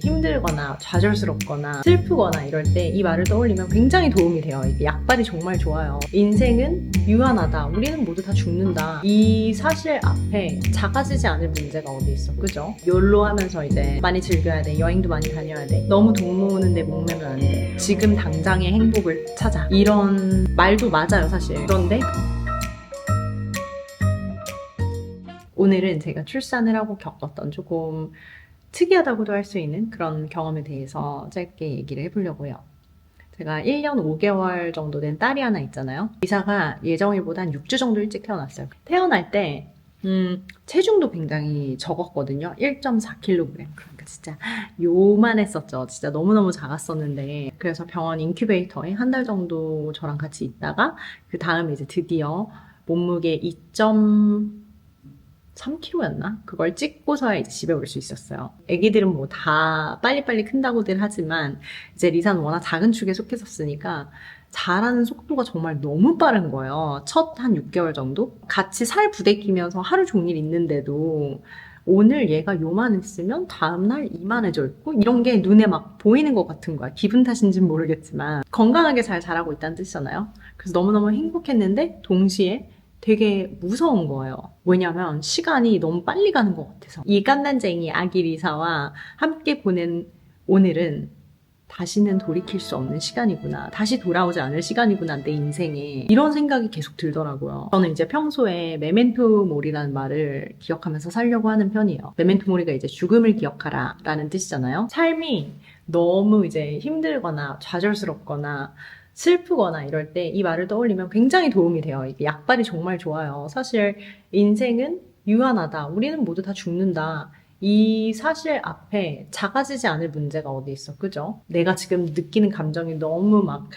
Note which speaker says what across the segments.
Speaker 1: 힘들거나 좌절스럽거나 슬프거나 이럴 때 이 말을 떠올리면 굉장히 도움이 돼요. 이게 약발이 정말 좋아요. 인생은 유한하다. 우리는 모두 다 죽는다. 이 사실 앞에 작아지지 않을 문제가 어디 있어. 그죠? 욜로 하면서 이제 많이 즐겨야 돼. 여행도 많이 다녀야 돼. 너무 돈 모으는데 목매면 안 돼. 지금 당장의 행복을 찾아. 이런 말도 맞아요, 사실. 그런데 오늘은 제가 출산을 하고 겪었던 조금 특이하다고도 할 수 있는 그런 경험에 대해서 짧게 얘기를 해보려고 해요. 제가 1년 5개월 정도 된 딸이 하나 있잖아요. 리사가 예정일보다 한 6주 정도 일찍 태어났어요. 태어날 때 체중도 굉장히 적었거든요. 1.4kg. 그러니까 진짜 요만했었죠. 진짜 너무너무 작았었는데 그래서 병원 인큐베이터에 한 달 정도 저랑 같이 있다가 그 다음에 이제 드디어 몸무게 2.3kg였나? 그걸 찍고서야 이제 집에 올 수 있었어요. 애기들은 뭐 다 빨리빨리 큰다고들 하지만 이제 리사는 워낙 작은 축에 속했었으니까 자라는 속도가 정말 너무 빠른 거예요. 첫 한 6개월 정도? 같이 살 부대끼면서 하루 종일 있는데도 오늘 얘가 요만했으면 다음날 이만해져 있고 이런 게 눈에 막 보이는 것 같은 거야. 기분 탓인지는 모르겠지만 건강하게 잘 자라고 있다는 뜻이잖아요. 그래서 너무너무 행복했는데 동시에 되게 무서운 거예요. 왜냐면 시간이 너무 빨리 가는 것 같아서. 이 깐난쟁이 아기 리사와 함께 보낸 오늘은 다시는 돌이킬 수 없는 시간이구나. 다시 돌아오지 않을 시간이구나, 내 인생에. 이런 생각이 계속 들더라고요. 저는 이제 평소에 메멘토 모리라는 말을 기억하면서 살려고 하는 편이에요. 메멘토 모리가 이제 죽음을 기억하라 라는 뜻이잖아요. 삶이 너무 이제 힘들거나 좌절스럽거나 슬프거나 이럴 때 이 말을 떠올리면 굉장히 도움이 돼요. 이게 약발이 정말 좋아요. 사실 인생은 유한하다. 우리는 모두 다 죽는다. 이 사실 앞에 작아지지 않을 문제가 어디 있어. 그죠? 내가 지금 느끼는 감정이 너무 막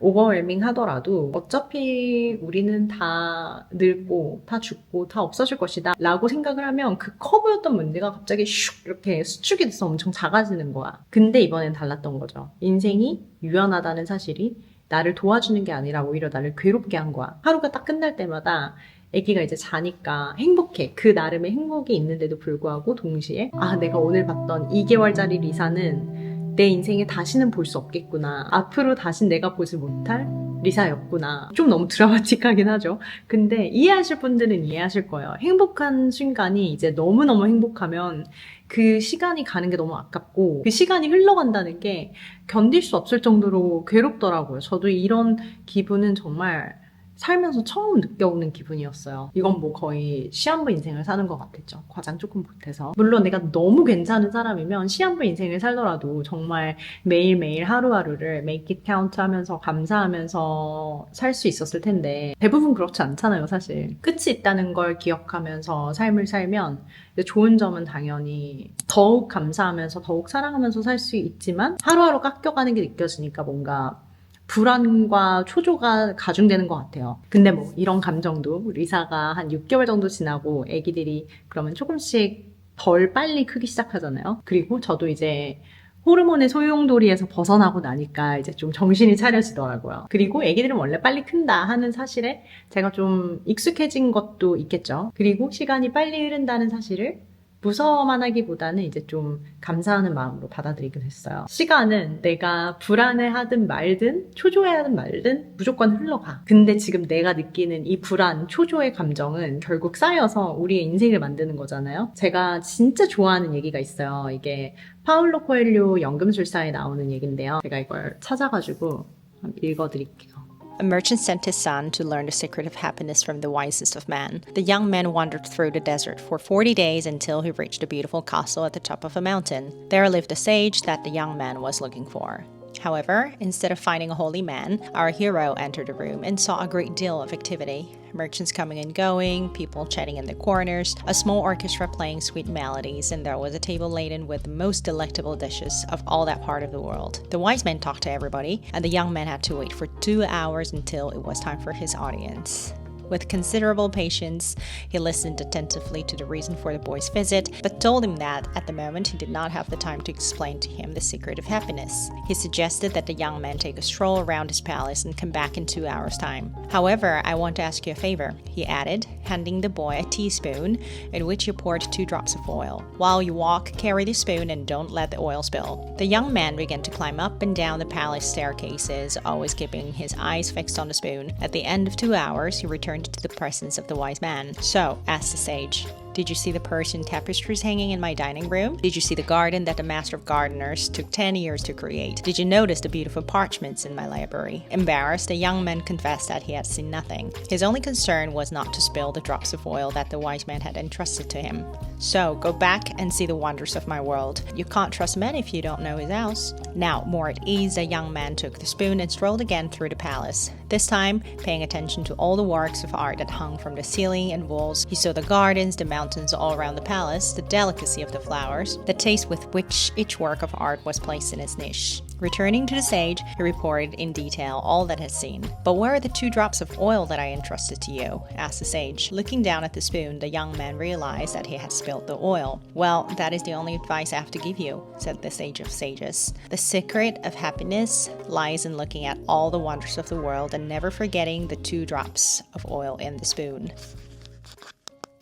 Speaker 1: 오버웰밍 하더라도 어차피 우리는 다 늙고 다 죽고 다 없어질 것이다 라고 생각을 하면 그 커 보였던 문제가 갑자기 슉 이렇게 수축이 돼서 엄청 작아지는 거야. 근데 이번엔 달랐던 거죠. 인생이 유한하다는 사실이 나를 도와주는 게 아니라 오히려 나를 괴롭게 한 거야. 하루가 딱 끝날 때마다 아기가 이제 자니까 행복해. 그 나름의 행복이 있는데도 불구하고 동시에 내가 오늘 봤던 2개월짜리 리사는 내 인생에 다시는 볼 수 없겠구나. 앞으로 다신 내가 보지 못할 리사였구나. 좀 너무 드라마틱하긴 하죠. 근데 이해하실 분들은 이해하실 거예요. 행복한 순간이 이제 너무너무 행복하면 그 시간이 가는 게 너무 아깝고 그 시간이 흘러간다는 게 견딜 수 없을 정도로 괴롭더라고요. 저도 이런 기분은 정말 살면서 처음 느껴보는 기분이었어요. 이건 뭐 거의 시한부 인생을 사는 것 같았죠. 과장 조금 보태서. 물론 내가 너무 괜찮은 사람이면 시한부 인생을 살더라도 정말 매일매일 하루하루를 make it count 하면서 감사하면서 살 수 있었을 텐데 대부분 그렇지 않잖아요, 사실. 끝이 있다는 걸 기억하면서 삶을 살면 좋은 점은 당연히 더욱 감사하면서 더욱 사랑하면서 살 수 있지만 하루하루 깎여가는 게 느껴지니까 뭔가 불안과 초조가 가중되는 것 같아요. 근데 뭐 이런 감정도 리사가 한 6개월 정도 지나고 애기들이 그러면 조금씩 덜 빨리 크기 시작하잖아요. 그리고 저도 이제 호르몬의 소용돌이에서 벗어나고 나니까 이제 좀 정신이 차려지더라고요. 그리고 애기들은 원래 빨리 큰다 하는 사실에 제가 좀 익숙해진 것도 있겠죠. 그리고 시간이 빨리 흐른다는 사실을 무서워만 하기보다는 이제 좀 감사하는 마음으로 받아들이게 됐어요. 시간은 내가 불안해하든 말든 초조해하든 말든 무조건 흘러가. 근데 지금 내가 느끼는 이 불안, 초조의 감정은 결국 쌓여서 우리의 인생을 만드는 거잖아요. 제가 진짜 좋아하는 얘기가 있어요. 이게 파울로 코엘료 연금술사에 나오는 얘기인데요. 제가 이걸 찾아가지고 한번 읽어드릴게요.
Speaker 2: A merchant sent his son to learn the secret of happiness from the wisest of men. The young man wandered through the desert for 40 days until he reached a beautiful castle at the top of a mountain. There lived a sage that the young man was looking for. However, instead of finding a holy man, our hero entered the room and saw a great deal of activity. Merchants coming and going, people chatting in the corners, a small orchestra playing sweet melodies, and there was a table laden with the most delectable dishes of all that part of the world. The wise man talked to everybody, and the young man had to wait for 2 hours until it was time for his audience. With considerable patience, he listened attentively to the reason for the boy's visit, but told him that, at the moment, he did not have the time to explain to him the secret of happiness. He suggested that the young man take a stroll around his palace and come back in 2 hours' time. However, I want to ask you a favor, he added, handing the boy a teaspoon in which he poured 2 drops of oil. While you walk, carry the spoon and don't let the oil spill. The young man began to climb up and down the palace staircases, always keeping his eyes fixed on the spoon. At the end of 2 hours, he returned to the presence of the wise man. So, asked the sage, did you see the Persian tapestries hanging in my dining room? Did you see the garden that the master of gardeners took 10 years to create? Did you notice the beautiful parchments in my library? Embarrassed, the young man confessed that he had seen nothing. His only concern was not to spill the drops of oil that the wise man had entrusted to him. So, go back and see the wonders of my world. You can't trust men if you don't know his house. Now, more at ease, the young man took the spoon and strolled again through the palace. This time, paying attention to all the works of art that hung from the ceiling and walls, he saw the gardens, the mountains all around the palace, the delicacy of the flowers, the taste with which each work of art was placed in its niche. Returning to the sage, he reported in detail all that he had seen. But where are the 2 drops of oil that I entrusted to you? Asked the sage. Looking down at the spoon, the young man realized that he had spilled the oil. Well, that is the only advice I have to give you, said the sage of sages. The secret of happiness lies in looking at all the wonders of the world and never forgetting the 2 drops of oil in the spoon.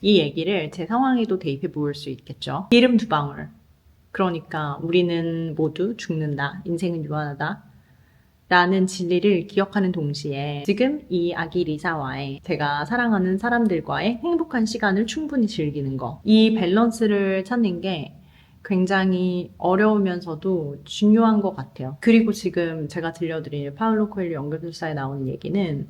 Speaker 1: 이 얘기를 제 상황에도 대입해 볼 수 있겠죠. 기름 2방울. 그러니까 우리는 모두 죽는다. 인생은 유한하다. 라는 진리를 기억하는 동시에 지금 이 아기 리사와의 제가 사랑하는 사람들과의 행복한 시간을 충분히 즐기는 거. 이 밸런스를 찾는 게 굉장히 어려우면서도 중요한 것 같아요. 그리고 지금 제가 들려드린 파울로 코엘료 연금술사에 나오는 얘기는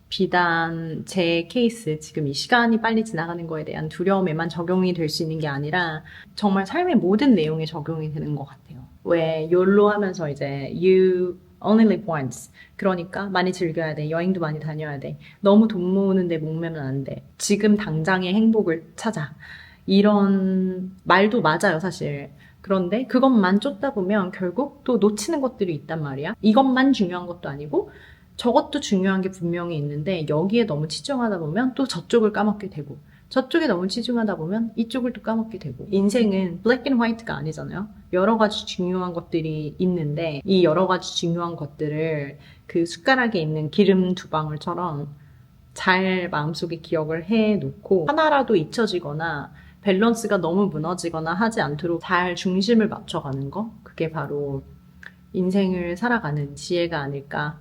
Speaker 1: 비단 제 케이스, 지금 이 시간이 빨리 지나가는 거에 대한 두려움에만 적용이 될 수 있는 게 아니라 정말 삶의 모든 내용에 적용이 되는 것 같아요. 왜 YOLO 하면서 이제 You only live once. 그러니까 많이 즐겨야 돼. 여행도 많이 다녀야 돼. 너무 돈 모으는데 목매면 안 돼. 지금 당장의 행복을 찾아. 이런 말도 맞아요, 사실. 그런데 그것만 쫓다 보면 결국 또 놓치는 것들이 있단 말이야. 이것만 중요한 것도 아니고 저것도 중요한 게 분명히 있는데 여기에 너무 치중하다 보면 또 저쪽을 까먹게 되고 저쪽에 너무 치중하다 보면 이쪽을 또 까먹게 되고 인생은 블랙 앤 화이트가 아니잖아요. 여러 가지 중요한 것들이 있는데 이 여러 가지 중요한 것들을 그 숟가락에 있는 기름 2방울처럼 잘 마음속에 기억을 해놓고 하나라도 잊혀지거나 밸런스가 너무 무너지거나 하지 않도록 잘 중심을 맞춰가는 거, 그게 바로 인생을 살아가는 지혜가 아닐까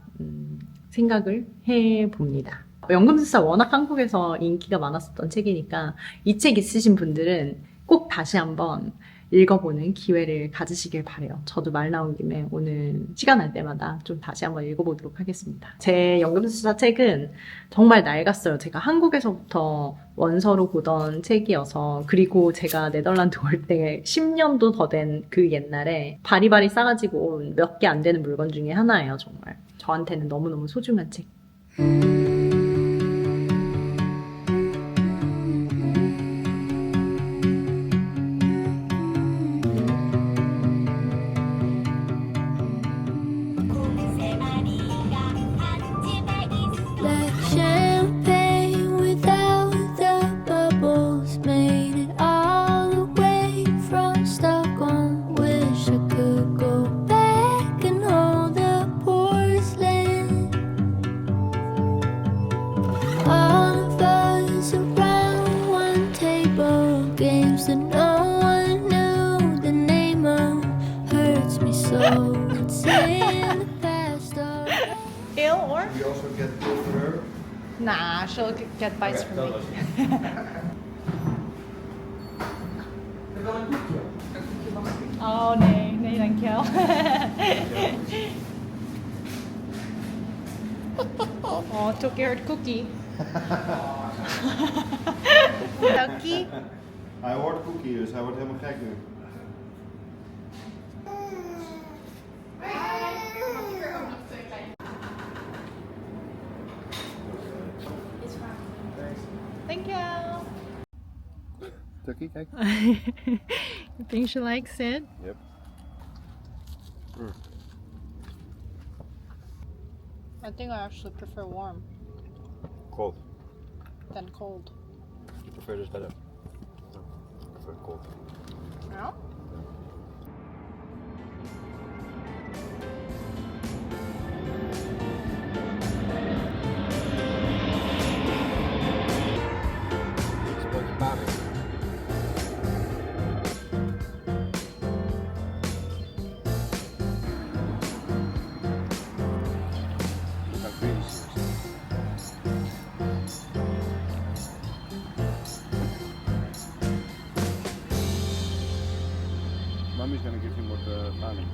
Speaker 1: 생각을 해봅니다. 연금술사 워낙 한국에서 인기가 많았었던 책이니까 이 책 있으신 분들은 꼭 다시 한번 읽어보는 기회를 가지시길 바래요. 저도 말 나온 김에 오늘 시간 날 때마다 좀 다시 한번 읽어보도록 하겠습니다. 제 연금술사 책은 정말 낡았어요. 제가 한국에서부터 원서로 보던 책이어서, 그리고 제가 네덜란드 올 때 10년도 더 된 그 옛날에 바리바리 싸가지고 온 몇 개 안 되는 물건 중에 하나예요. 정말 저한테는 너무너무 소중한 책.
Speaker 3: Like champagne without the bubbles, made it all the way from Stockholm. Wish I could go back and hold the porcelain. All of us around one table, games that no one knew the name of. Hurts me so. It's in the past already.
Speaker 1: Ill or?
Speaker 4: We also get for her.
Speaker 1: Nah, she'll get bites from me. 네, 내일 안 켜. took your cookie. Cookie?
Speaker 4: Hij hoort cookie, dus hij wordt helemaal gek nu.
Speaker 1: Thank you.
Speaker 4: Tukkie, kijk.
Speaker 1: You think she likes it?
Speaker 4: Yep.
Speaker 1: I think I actually prefer warm.
Speaker 4: Cold.
Speaker 2: than cold.
Speaker 5: I prefer this better. No, I prefer cold.
Speaker 2: No?
Speaker 5: It's about the panic. Look how green she is. Mommy's gonna give him what the panic.